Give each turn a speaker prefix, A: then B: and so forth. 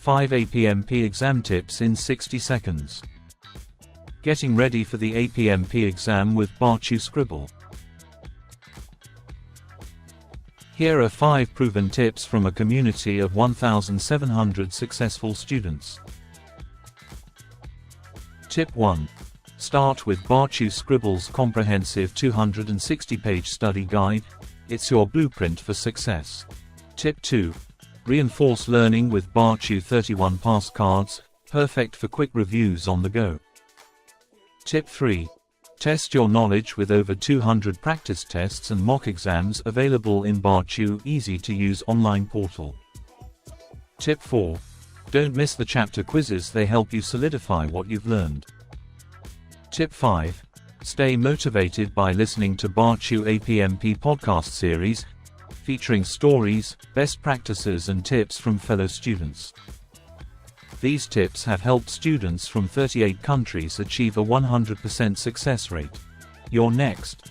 A: 5 APMP exam tips in 60 seconds. Getting ready for the APMP exam with Baachu Scribble. Here are 5 proven tips from a community of 1,700 successful students. Tip 1. Start with Baachu Scribble's comprehensive 260-page study guide. It's your blueprint for success. Tip 2. Reinforce learning with Baachu 31 pass cards, perfect for quick reviews on the go. Tip 3. Test your knowledge with over 200 practice tests and mock exams available in Baachu easy-to-use online portal. Tip 4. Don't miss the chapter quizzes, they help you solidify what you've learned. Tip 5. Stay motivated by listening to Baachu APMP podcast series, featuring stories, best practices and tips from fellow students. These tips have helped students from 38 countries achieve a 100% success rate. You're next.